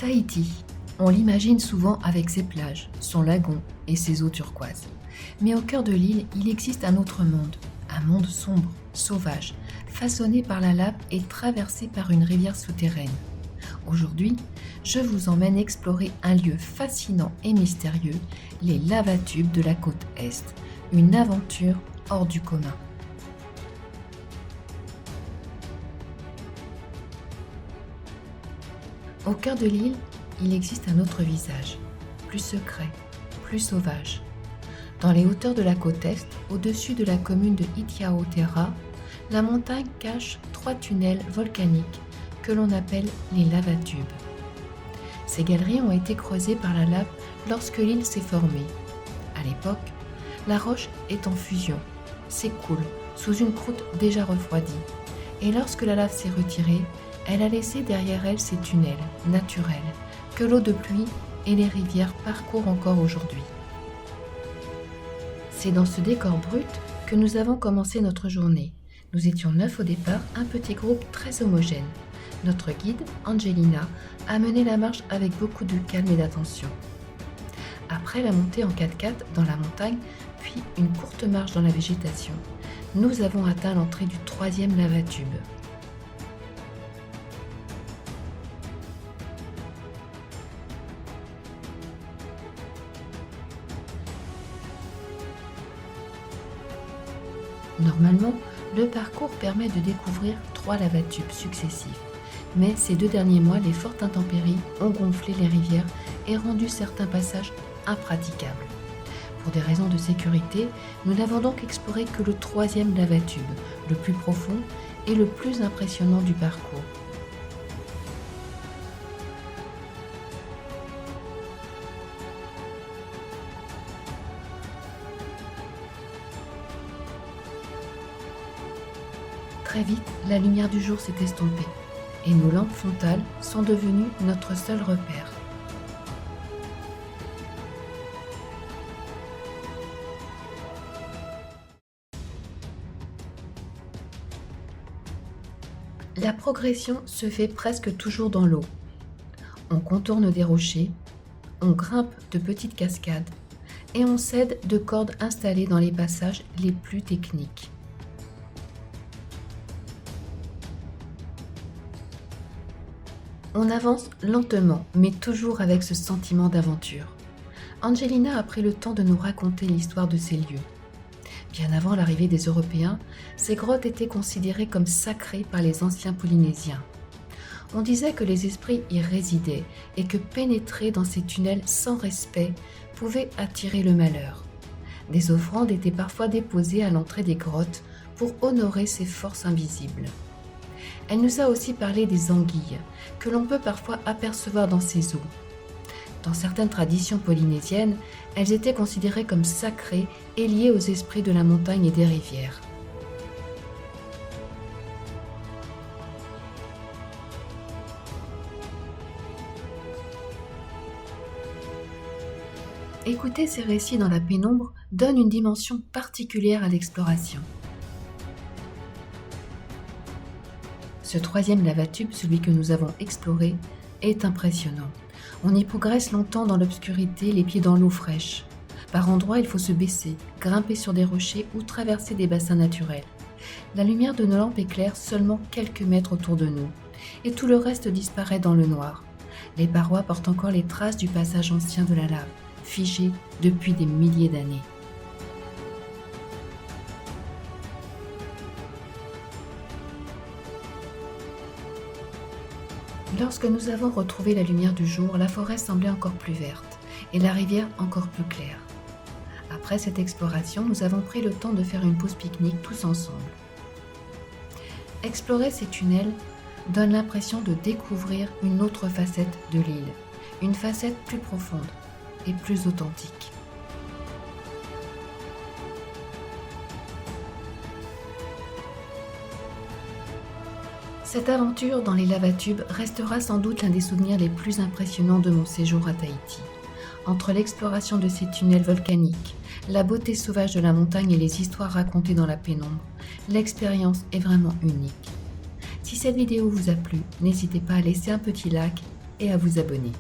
Tahiti, on l'imagine souvent avec ses plages, son lagon et ses eaux turquoises. Mais au cœur de l'île, il existe un autre monde, un monde sombre, sauvage, façonné par la lave et traversé par une rivière souterraine. Aujourd'hui, je vous emmène explorer un lieu fascinant et mystérieux, les lavatubes de la côte Est, une aventure hors du commun. Au cœur de l'île, il existe un autre visage, plus secret, plus sauvage. Dans les hauteurs de la côte Est, au-dessus de la commune de Itiaotera, la montagne cache 3 tunnels volcaniques que l'on appelle les lavatubes. Ces galeries ont été creusées par la lave lorsque l'île s'est formée. À l'époque, la roche est en fusion, s'écoule sous une croûte déjà refroidie, et lorsque la lave s'est retirée, elle a laissé derrière elle ces tunnels naturels que l'eau de pluie et les rivières parcourent encore aujourd'hui. C'est dans ce décor brut que nous avons commencé notre journée. Nous étions 9 au départ, un petit groupe très homogène. Notre guide, Angelina, a mené la marche avec beaucoup de calme et d'attention. Après la montée en 4x4 dans la montagne, puis une courte marche dans la végétation, nous avons atteint l'entrée du 3e lavatube. Normalement, le parcours permet de découvrir 3 lavatubes successifs. Mais ces 2 derniers mois, les fortes intempéries ont gonflé les rivières et rendu certains passages impraticables. Pour des raisons de sécurité, nous n'avons donc exploré que le 3e lavatube, le plus profond et le plus impressionnant du parcours. Très vite, la lumière du jour s'est estompée et nos lampes frontales sont devenues notre seul repère. La progression se fait presque toujours dans l'eau. On contourne des rochers, on grimpe de petites cascades et on s'aide de cordes installées dans les passages les plus techniques. On avance lentement, mais toujours avec ce sentiment d'aventure. Angelina a pris le temps de nous raconter l'histoire de ces lieux. Bien avant l'arrivée des Européens, ces grottes étaient considérées comme sacrées par les anciens Polynésiens. On disait que les esprits y résidaient et que pénétrer dans ces tunnels sans respect pouvait attirer le malheur. Des offrandes étaient parfois déposées à l'entrée des grottes pour honorer ces forces invisibles. Elle nous a aussi parlé des anguilles, que l'on peut parfois apercevoir dans ces eaux. Dans certaines traditions polynésiennes, elles étaient considérées comme sacrées et liées aux esprits de la montagne et des rivières. Écouter ces récits dans la pénombre donne une dimension particulière à l'exploration. Ce 3e lavatube, celui que nous avons exploré, est impressionnant. On y progresse longtemps dans l'obscurité, les pieds dans l'eau fraîche. Par endroits, il faut se baisser, grimper sur des rochers ou traverser des bassins naturels. La lumière de nos lampes éclaire seulement quelques mètres autour de nous, et tout le reste disparaît dans le noir. Les parois portent encore les traces du passage ancien de la lave, figées depuis des milliers d'années. Lorsque nous avons retrouvé la lumière du jour, la forêt semblait encore plus verte et la rivière encore plus claire. Après cette exploration, nous avons pris le temps de faire une pause pique-nique tous ensemble. Explorer ces tunnels donne l'impression de découvrir une autre facette de l'île, une facette plus profonde et plus authentique. Cette aventure dans les lavatubes restera sans doute l'un des souvenirs les plus impressionnants de mon séjour à Tahiti. Entre l'exploration de ces tunnels volcaniques, la beauté sauvage de la montagne et les histoires racontées dans la pénombre, l'expérience est vraiment unique. Si cette vidéo vous a plu, n'hésitez pas à laisser un petit like et à vous abonner.